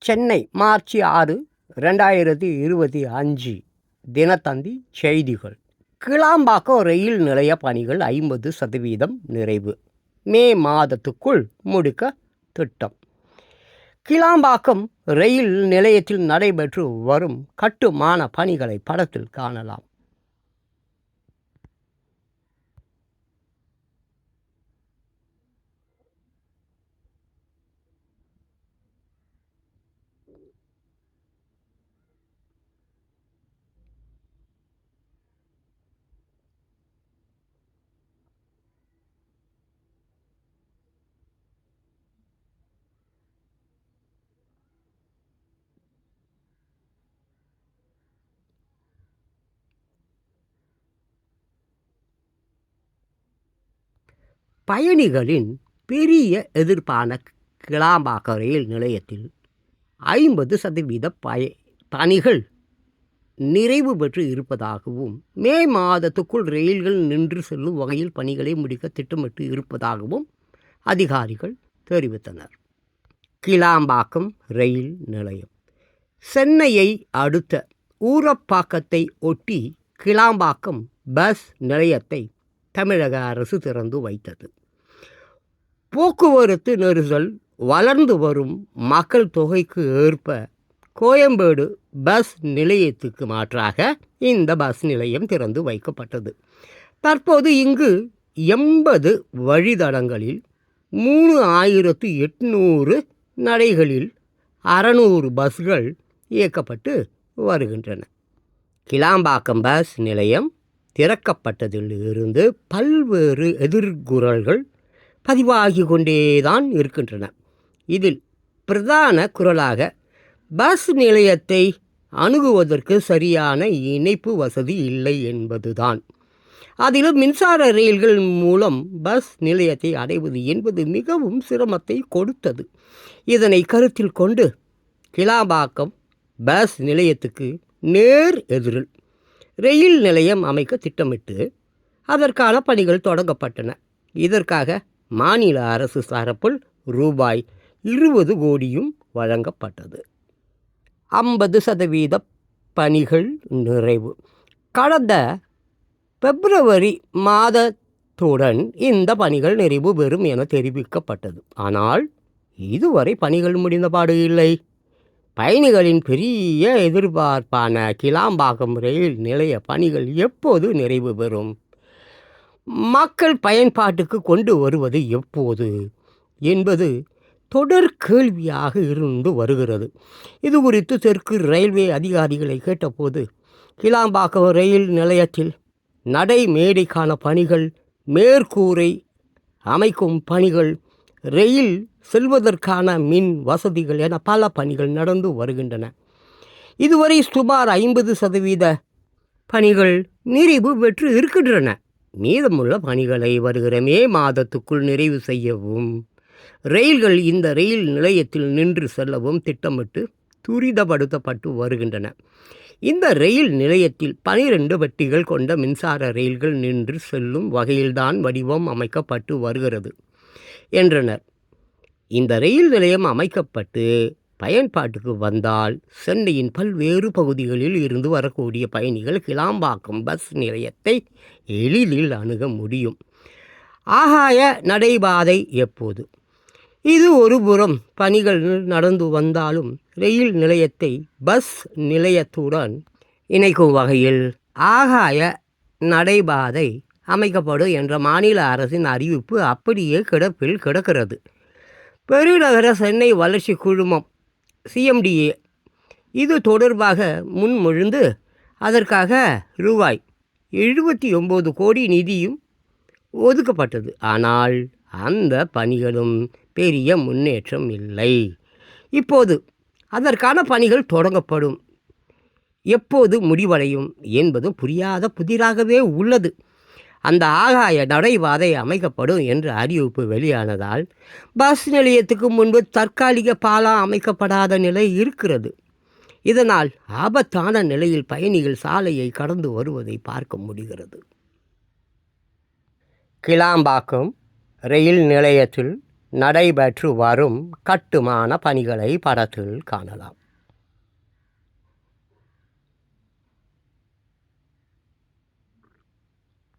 Chennai March 6, 2025 Dinathanthi செய்திகள். கிளாம்பாக்கம் ரயில் நிலைய பணிகள் 50% நிறைவு, மே மாதத்துக்குள் முடிக்க திட்டம். கிளாம்பாக்கம் ரயில் நிலையத்தில் நடைபெற்று வரும் கட்டுமான பணிகளை படத்தில் காணலாம். பயணிகளின் பெரிய எதிர்ப்பான கிளாம்பாக்கம் ரயில் நிலையத்தில் 50% பணிகள் நிறைவு பெற்று இருப்பதாகவும், மே மாதத்துக்குள் ரயில்கள் நின்று செல்லும் வகையில் பணிகளை முடிக்க திட்டமிட்டு இருப்பதாகவும் அதிகாரிகள் தெரிவித்தனர். கிளாம்பாக்கம் ரயில் நிலையம் சென்னையை அடுத்த ஊரப்பாக்கத்தை ஒட்டி கிளாம்பாக்கம் பஸ் நிலையத்தை தமிழக அரசு திறந்து வைத்தது. போக்குவரத்து நெரிசல் வளர்ந்து வரும் மக்கள் தொகைக்கு ஏற்ப கோயம்பேடு பஸ் நிலையத்துக்கு மாற்றாக இந்த பஸ் நிலையம் திறந்து வைக்கப்பட்டது. தற்போது இங்கு 80 வழித்தடங்களில் 3800 நடைகளில் 600 பஸ்கள் இயக்கப்பட்டு வருகின்றன. கிளாம்பாக்கம் பஸ் நிலையம் திறக்கப்பட்டதில் இருந்து பல்வேறு எதிர்குரல்கள் பதிவாகி கொண்டேதான் இருக்கின்றன. இதில் பிரதான குரலாக பஸ் நிலையத்தை அணுகுவதற்கு சரியான இணைப்பு வசதி இல்லை என்பதுதான். அதிலும் மின்சார ரயில்கள் மூலம் பஸ் நிலையத்தை அடைவது என்பது மிகவும் சிரமத்தை கொடுத்தது. இதனை கருத்தில் கொண்டு கிளாம்பாக்கம் பஸ் நிலையத்துக்கு நேர் எதிரில் ரயில் நிலையம் அமைக்க திட்டமிட்டு அதற்கான பணிகள் தொடங்கப்பட்டன. இதற்காக மாநில அரசு தரப்பில் ரூபாய் 20 கோடியும் வழங்கப்பட்டது. 50% பணிகள் நிறைவு. கடந்த பிப்ரவரி மாதத்துடன் இந்த பணிகள் நிறைவு பெறும் என தெரிவிக்கப்பட்டது. ஆனால் இதுவரை பணிகள் முடிந்தபாடு இல்லை. பயணிகளின் பெரிய எதிர்பார்ப்பான கிளாம்பாக்கம் ரயில் நிலைய பணிகள் எப்போது நிறைவு பெறும்? மக்கள் பயன்பாட்டுக்கு கொண்டு வருவது எப்போது என்பது தொடர் கேள்வியாக இருந்து வருகிறது. இது குறித்து தெற்கு ரயில்வே அதிகாரிகளை கேட்டபோது, கிளாம்பாக்கம் ரயில் நிலையத்தில் நடைமேடைக்கான பணிகள், மேற்கூரை அமைக்கும் பணிகள், ரயில் செல்வதற்கான மின் வசதிகள் என பல பணிகள் நடந்து வருகின்றன. இதுவரை சுமார் 50% பணிகள் நிறைவு பெற்று இருக்கின்றன. மீதமுள்ள பணிகளை வருகிற மே மாதத்துக்குள் நிறைவு செய்யவும், ரயில்கள் இந்த ரயில் நிலையத்தில் நின்று செல்லவும் திட்டமிட்டு துரிதப்படுத்தப்பட்டு வருகின்றன. இந்த ரயில் நிலையத்தில் 12 பெட்டிகள் கொண்ட மின்சார ரயில்கள் நின்று செல்லும் வகையில்தான் வடிவம் அமைக்கப்பட்டு வருகிறது என்றனர். இந்த ரயில் நிலையம் அமைக்கப்பட்டு பயன்பாட்டுக்கு வந்தால் சென்னையின் பல்வேறு பகுதிகளில் இருந்து வரக்கூடிய பயணிகள் கிளாம்பாக்கம் பஸ் நிலையத்தை எளிதில் அணுக முடியும். ஆகாய நடைபாதை எப்போது? இது ஒருபுறம் பணிகள் நடந்து வந்தாலும் ரயில் நிலையத்தை பஸ் நிலையத்துடன் இணைக்கும் வகையில் ஆகாய நடைபாதை அமைக்கப்படும் என்ற மாநில அரசின் அறிவிப்பு அப்படியே கிடப்பில் கிடக்கிறது. பெருநகர சென்னை வளர்ச்சி குழுமம் CMDA இது தொடர்பாக முன்மொழிந்து அதற்காக ரூபாய் 79 கோடி நிதியும் ஒதுக்கப்பட்டது. ஆனால் அந்த பணிகளும் பெரிய முன்னேற்றம் இல்லை. இப்போது அதற்கான பணிகள் தொடங்கப்படும். எப்போது முடிவடையும் என்பது புரியாத புதிராகவே உள்ளது. அந்த ஆகாய நடைபாதை அமைக்கப்படும் என்ற அறிவிப்பு வெளியானதால் பஸ் நிலையத்துக்கு முன்பு தற்காலிக பாலம் அமைக்கப்படாத நிலை இருக்கிறது. இதனால் ஆபத்தான நிலையில் பயணிகள் சாலையை கடந்து வருவதை பார்க்க முடிகிறது. கிளாம்பாக்கம் ரயில் நிலையத்தில் நடைபெற்று வரும் கட்டுமான பணிகளை படத்தில் காணலாம்.